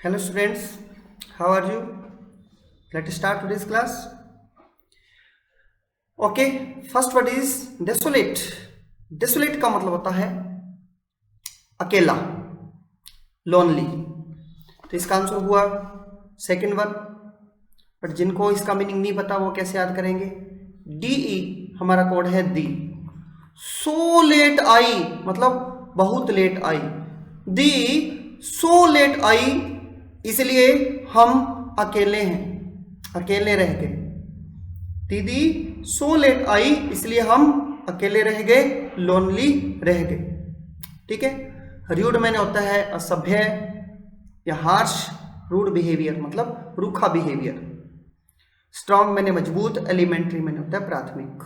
Hello students, how are you? Let's start today's class. Okay, first word is desolate. Desolate का मतलब होता है अकेला, lonely. तो इसका आंसर हुआ सेकेंड वन. बट जिनको इसका मीनिंग नहीं पता वो कैसे याद करेंगे? DE हमारा कोड है दी. सो लेट आई मतलब बहुत लेट आई. दी सो लेट आई इसलिए हम अकेले हैं, अकेले रह गए. दीदी सो लेट आई इसलिए हम अकेले रह गए, लोनली रह गए. ठीक है. रूड मैंने होता है असभ्य या हार्श. रूड बिहेवियर मतलब रूखा बिहेवियर. स्ट्रॉन्ग मैंने मजबूत. एलिमेंट्री मैंने होता है प्राथमिक.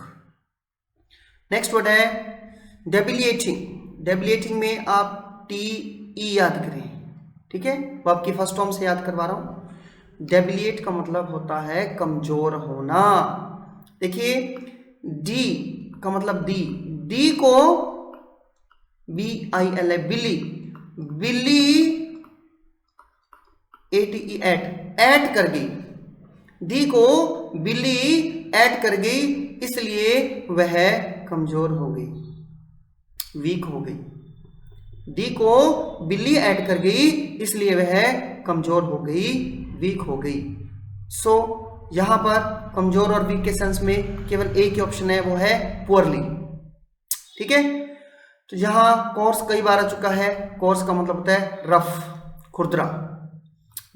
नेक्स्ट वर्ड है डेबिलिएटिंग. डेबिलिएटिंग में आप TE याद करें. ठीक है, वो आपकी फर्स्ट फॉर्म से याद करवा रहा हूं. डेबिलिएट का मतलब होता है कमजोर होना. देखिए डी का मतलब डी को BILI बिली, बिली ATE ऐड कर गई. डी को बिली ऐड कर गई इसलिए वह कमजोर हो गई, वीक हो गई. डी को बिल्ली ऐड कर गई इसलिए वह कमजोर हो गई, वीक हो गई. सो यहां पर कमजोर और वीक के सेंस में केवल एक ही ऑप्शन है, वो है पुअरली. ठीक है. तो यहां कोर्स कई बार आ चुका है. कोर्स का मतलब होता है रफ, खुरदरा.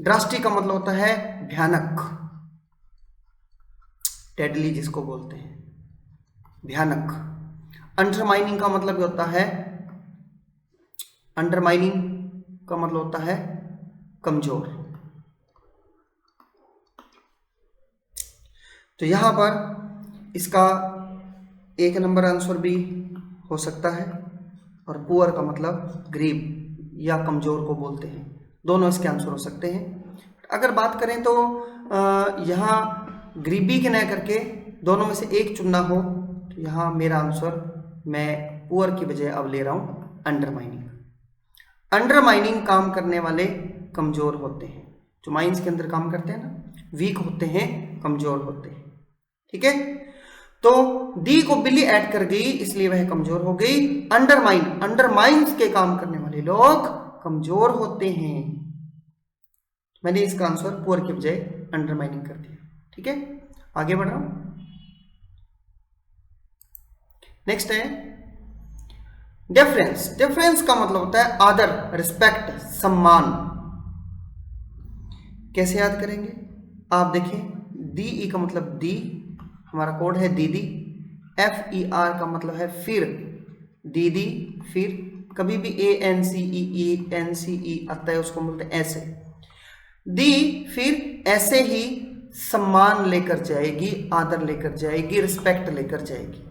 ड्रास्टिक का मतलब होता है भयानक, डेडली जिसको बोलते हैं, भयानक. अंडरमाइनिंग का मतलब होता है, अंडरमाइनिंग का मतलब होता है कमजोर. तो यहां पर इसका एक नंबर आंसर भी हो सकता है. और पुअर का मतलब गरीब या कमजोर को बोलते हैं. दोनों इसके आंसर हो सकते हैं. अगर बात करें तो यहां गरीबी के न करके दोनों में से एक चुनना हो तो यहां मेरा आंसर मैं पुअर की बजाय अब ले रहा हूं अंडरमाइनिंग. अंडरमाइनिंग काम करने वाले कमजोर होते हैं. जो माइंस के अंदर काम करते हैं ना, वीक होते हैं, कमजोर होते हैं. ठीक है. तो डी को बिल्ली ऐड कर गई इसलिए वह कमजोर हो गई. अंडरमाइंस के काम करने वाले लोग कमजोर होते हैं. मैंने इसका आंसर पुअर के बजाय अंडरमाइनिंग कर दिया. ठीक है, आगे बढ़ रहा हूं. नेक्स्ट है डेफरेंस. डेफरेंस का मतलब होता है आदर, रिस्पेक्ट, सम्मान. कैसे याद करेंगे? आप देखें DE का मतलब दी, हमारा कोड है दीदी. FER का मतलब है फिर, दीदी फिर. कभी भी ANCE आता है उसको बोलते हैं ऐसे. दी फिर ऐसे ही सम्मान लेकर जाएगी, आदर लेकर जाएगी, रिस्पेक्ट लेकर जाएगी.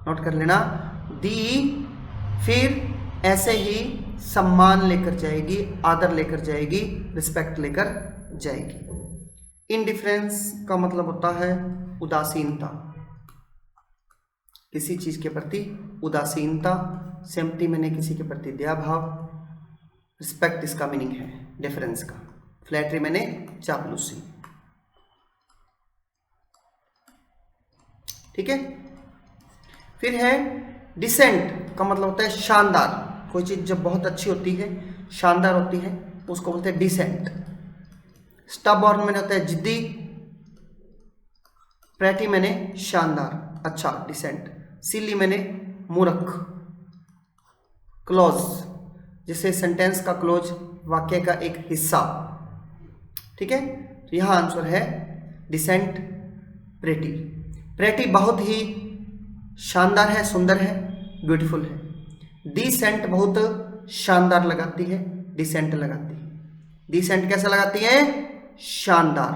नोट कर लेना. दी फिर ऐसे ही सम्मान लेकर जाएगी, आदर लेकर जाएगी, रिस्पेक्ट लेकर जाएगी. इनडिफरेंस का मतलब होता है उदासीनता, किसी चीज के प्रति उदासीनता. सिंपैथी मैंने किसी के प्रति दया भाव. रिस्पेक्ट इसका मीनिंग है डिफरेंस का. फ्लैटरी मैंने चापलूसी. ठीक है. फिर है डिसेंट का मतलब होता है शानदार. कोई चीज जब बहुत अच्छी होती है, शानदार होती है, उसको बोलते हैं डिसेंट. स्टबॉर्न मैंने होता है जिद्दी. प्रेटी मैंने शानदार, अच्छा, डिसेंट. सिली मैंने मूर्ख. क्लोज जिसे सेंटेंस का क्लोज, वाक्य का एक हिस्सा. ठीक है. तो यहां आंसर है डिसेंट, प्रेटी. प्रेटी बहुत ही शानदार है, सुंदर है, ब्यूटीफुल है. डिसेंट बहुत शानदार लगाती है, डिसेंट लगाती है. डिसेंट कैसा लगाती है? शानदार.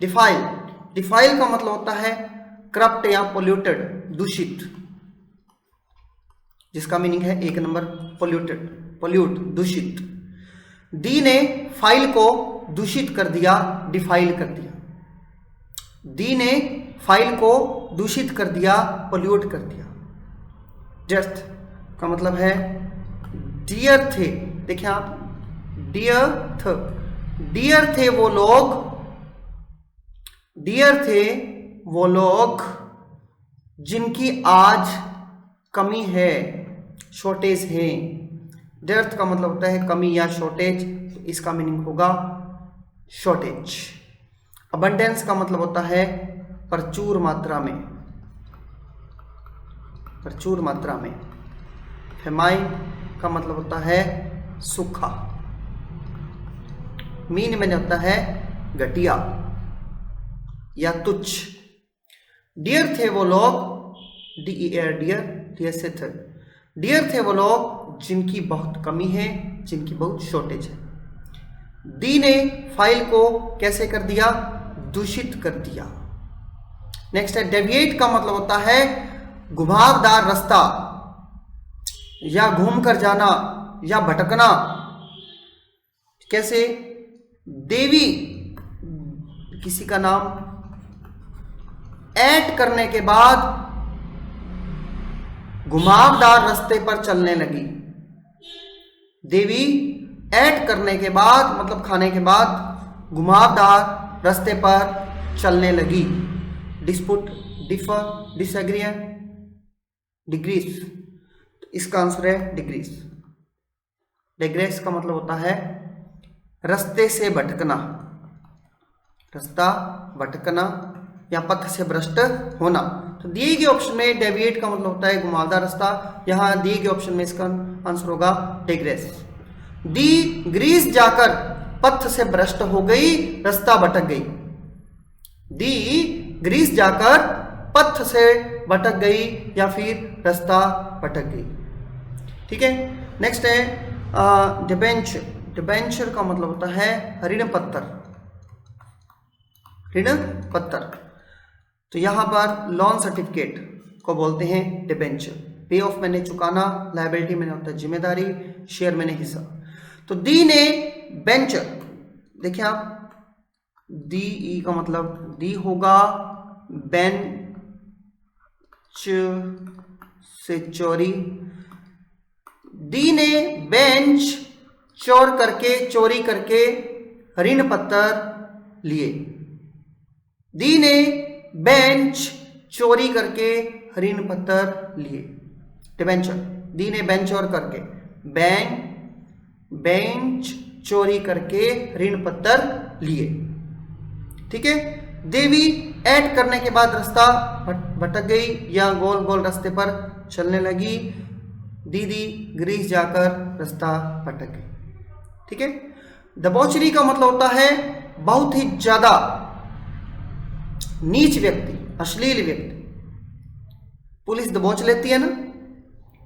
डिफाइल. डिफाइल का मतलब होता है करप्ट या पोल्यूटेड, दूषित, जिसका मीनिंग है एक नंबर पोल्यूटेड, पोल्यूट, दूषित. डी ने फाइल को दूषित कर दिया, डिफाइल कर दिया. डी ने फाइल को दूषित कर दिया, पोल्यूट कर दिया. डेथ का मतलब है डियर थे. देखिए आप, डियर थे वो लोग, डियर थे वो लोग जिनकी आज कमी है, शॉर्टेज है। डेर्थ का मतलब होता है कमी या शॉर्टेज, तो इसका मीनिंग होगा शॉर्टेज। अबंडेंस का मतलब होता है प्रचुर मात्रा में, प्रचुर मात्रा में। फेमाइन का मतलब होता है सूखा। मीन में होता है घटिया या तुच्छ। डियर थे वो लोग, DER डियर, डियर से थे, डियर थे वो लोग जिनकी बहुत कमी है, जिनकी बहुत शॉर्टेज है। दी ने फाइल को कैसे कर दिया, दूषित कर दिया। नेक्स्ट है डेविएट का मतलब होता है घुमावदार रास्ता या घूम कर जाना या भटकना। कैसे, देवी किसी का नाम ऐड करने के बाद घुमावदार रास्ते पर चलने लगी। देवी ऐड करने के बाद मतलब खाने के बाद घुमावदार रास्ते पर चलने लगी। डिस्प्यूट, डिफर, डिसएग्री, डिग्रीस, तो इसका आंसर है डिग्रीस। डिग्रेस का मतलब होता है रास्ते से भटकना, रास्ता भटकना या पथ से भ्रष्ट होना। तो दिए गए ऑप्शन में डेविएट का मतलब होता है घुमावदार रास्ता, यहां दिए गए ऑप्शन में इसका आंसर होगा डिग्रेस। दी ग्रीस जाकर पथ से भ्रष्ट हो गई, रास्ता भटक गई। दी ग्रीस जाकर पथ से भटक गई या फिर रास्ता भटक गई। ठीक है, नेक्स्ट है डिबेंचर। डिबेंचर का मतलब होता है ऋण पत्र, ऋण पत्र। तो यहां पर लोन सर्टिफिकेट को बोलते हैं डिबेंचर। पे ऑफ मैंने चुकाना, लायबिलिटी मैंने होता है जिम्मेदारी, शेयर मैंने हिस्सा। तो दी ने बेंचर, देखिए आप, दी ई का मतलब दी होगा बेंच से चोरी। दी ने बेंच चोरी करके ऋण पत्र लिए। दी ने बेंच चोरी करके ऋण पत्र लिए। डिबेंचर, दी ने बेंच चोर करके, बेंच चोरी करके ऋण पत्र लिए। ठीक है, देवी ऐड करने के बाद रास्ता भटक गई या गोल गोल रास्ते पर चलने लगी। दीदी ग्रीस जाकर रास्ता भटक गई। ठीक है, दबोचरी का मतलब होता है बहुत ही ज्यादा नीच व्यक्ति, अश्लील व्यक्ति। पुलिस दबोच लेती है ना,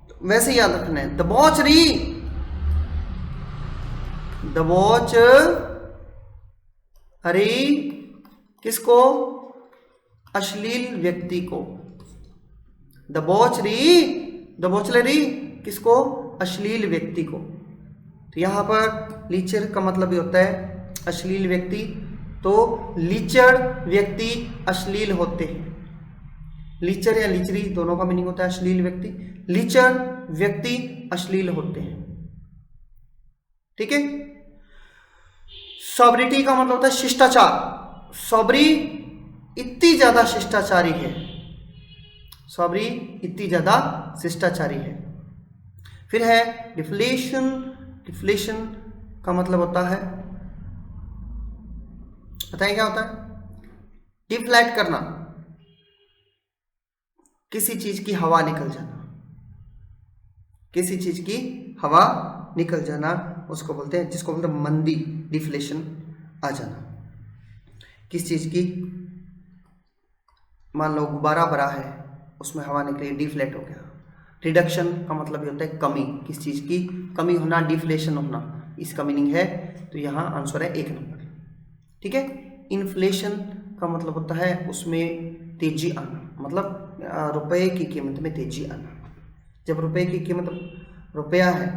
तो वैसे याद रखना है दबोचरी, दबोच हरी किसको, अश्लील व्यक्ति को। दबोचलेरी किसको, अश्लील व्यक्ति को। तो यहां पर लीचर का मतलब भी होता है अश्लील व्यक्ति। तो लीचर व्यक्ति अश्लील होते हैं। लीचर या लीचरी दोनों का मीनिंग होता है अश्लील व्यक्ति। लीचर व्यक्ति अश्लील होते हैं। ठीक है, सॉब्रिटी का मतलब होता है शिष्टाचार। सॉब्री इतनी ज्यादा शिष्टाचारी है, सॉब्री इतनी ज्यादा शिष्टाचारी है। फिर है डिफ्लेशन। डिफ्लेशन का मतलब होता है, बताइए क्या होता है, डिफ्लेट करना, किसी चीज की हवा निकल जाना, किसी चीज की हवा निकल जाना उसको बोलते हैं, जिसको बोलते हैं मंदी, डिफ्लेशन आ जाना। किस चीज की, मान लो गुब्बारा भरा है, उसमें हवा निकली, डिफ्लेट हो गया। रिडक्शन का मतलब ये होता है कमी, किस चीज की कमी होना, डिफ्लेशन होना, इसका मीनिंग है। तो यहाँ आंसर है 1 नंबर। ठीक है, इन्फ्लेशन का मतलब होता है उसमें तेजी आना, मतलब रुपए की कीमत में तेजी आना। जब रुपए की कीमत रुपया है,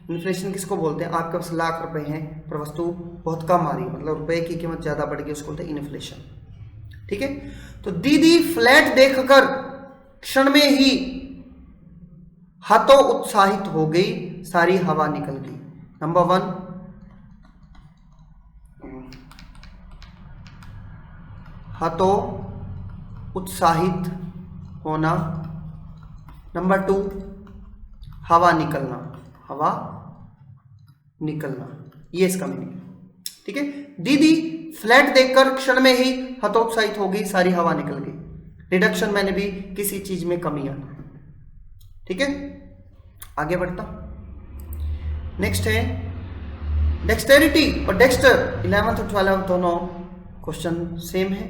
इन्फ्लेशन किसको बोलते हैं, आपके पास लाख रुपए हैं पर वस्तु बहुत कम आ रही है, मतलब रुपए की कीमत ज्यादा बढ़ गई, उसको बोलते हैं इन्फ्लेशन। ठीक है, तो दीदी फ्लैट देखकर क्षण में ही हाथों उत्साहित हो गई, सारी हवा निकल गई। नंबर 1 हतो उत्साहित होना। नंबर 2 हवा निकलना, हवा निकलना, ये इसका मीनिंग है। ठीक है, दीदी फ्लैट देखकर क्षण में ही हतोत्साहित हो गई, सारी हवा निकल गई। रिडक्शन मैंने भी किसी चीज में कमी आना। ठीक है, आगे बढ़ता। नेक्स्ट है डेक्सटेरिटी और डेक्स्टर। 11th और 12th दोनों क्वेश्चन सेम है।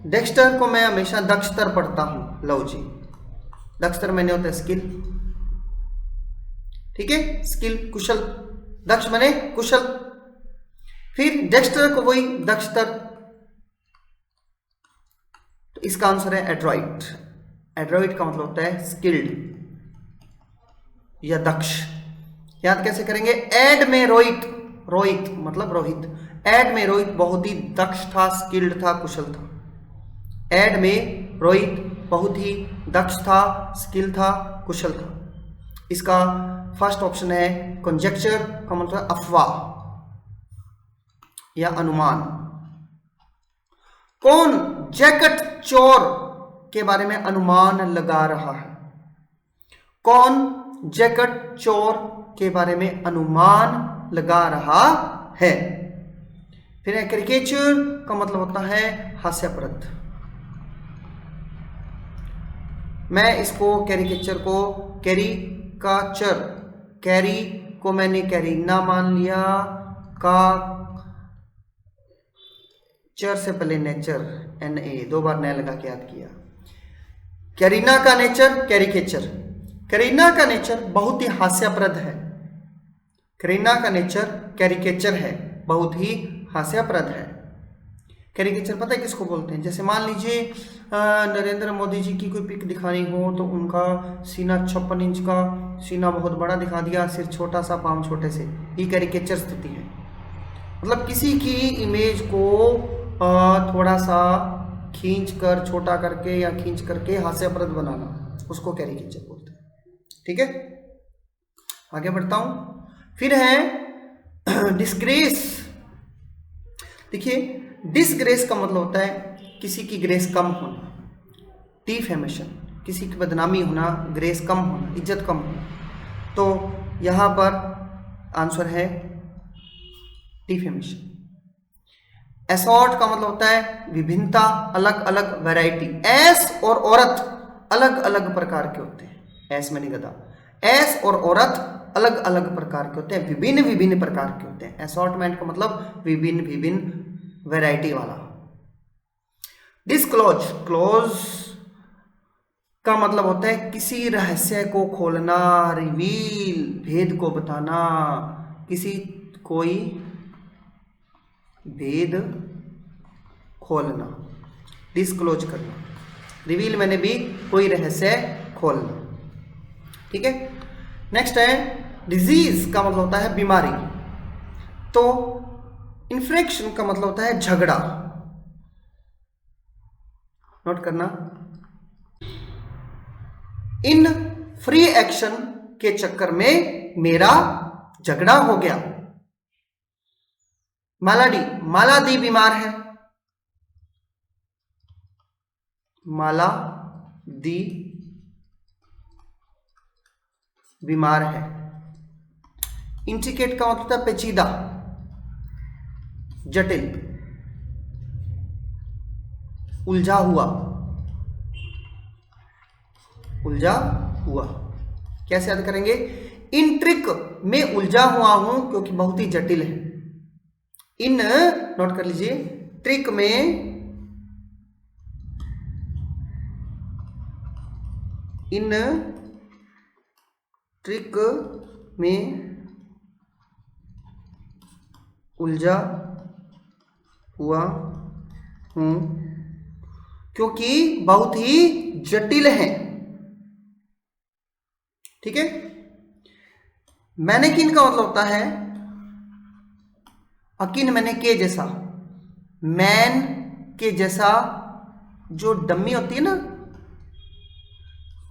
डेक्स्टर को मैं हमेशा दक्षतर पढ़ता हूं। लो जी, दक्षतर मैंने होता है स्किल। ठीक है, स्किल कुशल, दक्ष मैंने कुशल। फिर डेक्स्टर को वही दक्षतर, तो इसका आंसर है एड्रॉइट। एड्रॉइट का मतलब होता है स्किल्ड या दक्ष। याद कैसे करेंगे? एड में रोहित, रोहित मतलब रोहित, एड में रोहित बहुत ही दक्ष था, स्किल्ड था, कुशल था। एड में रोहित बहुत ही दक्ष था, स्किल था, कुशल था। इसका फर्स्ट ऑप्शन है कंजेक्चर का मतलब अफवाह या अनुमान। कौन जैकेट चोर के बारे में अनुमान लगा रहा है? कौन जैकेट चोर के बारे में अनुमान लगा रहा है? फिर कैरिकेचर का मतलब होता है हास्यप्रद। मैं इसको कैरिकेचर को कैरिकाचर, कैरी को मैंने कैरीना मान लिया, का चर से पहले नेचर, NA 2 बार नया लगा के याद किया। कैरीना का नेचर कैरिकेचर। करीना का नेचर बहुत ही हास्यप्रद है, करीना का नेचर कैरिकेचर है, बहुत ही हास्यप्रद है। कैरिकेचर पता है किसको बोलते हैं? जैसे मान लीजिए नरेंद्र मोदी जी की कोई पिक दिखानी हो तो उनका सीना 56 इंच का सीना बहुत बड़ा दिखा दिया, सिर छोटा सा, पाँव छोटे से, ये कैरिकेचर स्थिति है। मतलब किसी की इमेज को थोड़ा सा खींच कर, छोटा करके या खींच करके हास्यप्रद बनाना, उसको कैरिकेचर बोलते हैं। ठीक है, आगे बढ़ता हूं। फिर है डिस्ग्रेस। देखिए, डिसग्रेस का मतलब होता है किसी की ग्रेस कम होना। डिफेमेशन, किसी की बदनामी होना, ग्रेस कम होना, इज्जत कम होना। तो यहां पर आंसर है डिफेमेशन। असॉर्ट का मतलब होता है विभिन्नता, अलग अलग वैरायटी। एस और औरत अलग अलग प्रकार के होते हैं। एस में नहीं गधा, एस और औरत अलग अलग प्रकार के होते हैं, विभिन्न विभिन्न प्रकार के होते हैं। असॉर्टमेंट का मतलब विभिन्न विभिन्न वैरायटी वाला। डिस्क्लोज, क्लोज का मतलब होता है किसी रहस्य को खोलना, रिवील, भेद को बताना, किसी कोई भेद खोलना, डिस्क्लोज करना। रिवील मैंने भी कोई रहस्य खोलना। ठीक है, नेक्स्ट है डिजीज का मतलब होता है बीमारी। तो इन्फेक्शन का मतलब होता है झगड़ा। नोट करना, इन फ्री एक्शन के चक्कर में मेरा झगड़ा हो गया। मालाडी, मालादी बीमार है, मालादी बीमार है। इंट्रिकेट का मतलब होता है पेचीदा, जटिल, उलझा हुआ, उलझा हुआ। कैसे याद करेंगे? इन ट्रिक में उलझा हुआ हूं क्योंकि बहुत ही जटिल है। इन, नोट कर लीजिए, ट्रिक में, इन ट्रिक में उलझा हुआ हूं क्योंकि बहुत ही जटिल है। ठीक है, मैनेकिन का मतलब होता है अकिन, मैंने के जैसा, मैन के जैसा, जो डम्मी होती है ना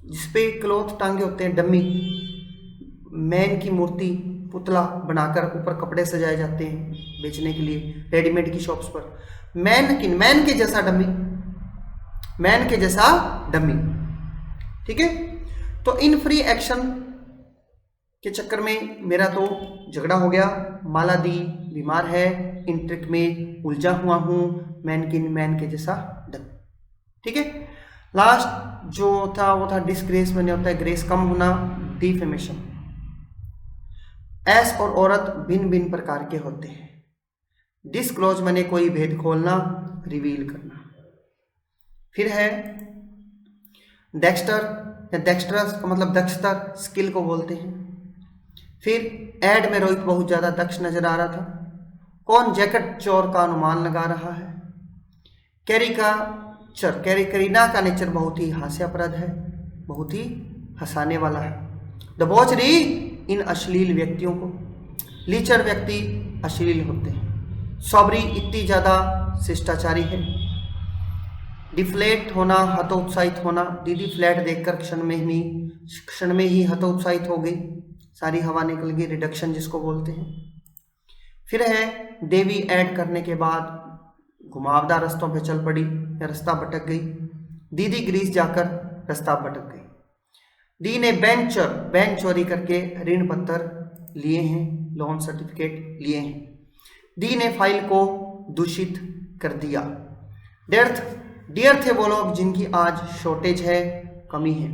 जिसपे क्लॉथ टांगे होते हैं, डम्मी, मैन की मूर्ति, पुतला बनाकर ऊपर कपड़े सजाए जाते हैं बेचने के लिए रेडीमेड की शॉप्स पर। मैनकिन, मैन के जैसा डम्मी, मैन के जैसा डमी। ठीक है, तो इन फ्री एक्शन के चक्कर में मेरा तो झगड़ा हो गया, माला दी बीमार है, इन ट्रिक में उलझा हुआ हूं, मैन के जैसा डमी। ठीक है, लास्ट जो था वो था डिसग्रेस, मैंने होता है ग्रेस कम होना, डिफेमेशन। एस और औरत भिन्न भिन्न प्रकार के होते हैं। डिस्क्लोज मैंने कोई भेद खोलना, रिवील करना। फिर है डेक्स्टर या डेक्स्ट्रस का मतलब दक्षता, स्किल को बोलते हैं। फिर एड में रोहित बहुत ज्यादा दक्ष नजर आ रहा था। कौन जैकेट चोर का अनुमान लगा रहा है। कैरीना का नेचर बहुत ही हास्यास्पद है, बहुत ही हंसाने वाला है। दबोचरी इन अश्लील व्यक्तियों को, लीचर व्यक्ति अश्लील होते हैं। सॉबरी इतनी ज्यादा शिष्टाचारी है। डिफ्लेट होना, हतोत्साहित होना। दीदी फ्लैट देखकर क्षण में ही हतोत्साहित हो गई, सारी हवा निकल गई, रिडक्शन जिसको बोलते हैं। फिर है देवी ऐड करने के बाद घुमावदार रास्तों पे चल पड़ी या रास्ता भटक गई। दीदी ग्रीस जाकर रास्ता भटक गई। दी ने बैंक चोरी करके ऋण पत्र लिए हैं, लोन सर्टिफिकेट लिए हैं। दी ने फाइल को दूषित कर दिया। डियर थे वो लोग जिनकी आज शॉर्टेज है, कमी है।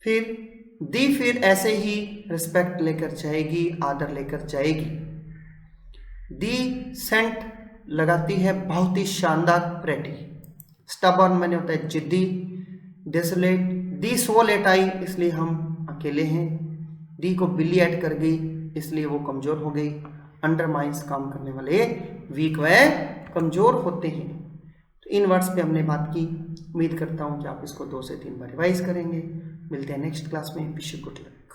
फिर ऐसे ही रिस्पेक्ट लेकर जाएगी, आदर लेकर जाएगी। दी सेंट लगाती है बहुत ही शानदार प्रेटी। स्टबर्न मैंने होता है जिद्दी। डेसोलेट, दी सो लेट आई इसलिए हम अकेले हैं। दी को बिल्ली ऐड कर गई इसलिए वो कमजोर हो गई। अंडरमाइंस, काम करने वाले वीक व कमजोर होते हैं। तो इन वर्ड्स पे हमने बात की। उम्मीद करता हूँ कि आप इसको 2 से 3 बार रिवाइज करेंगे। मिलते हैं नेक्स्ट क्लास में। Wish you good luck.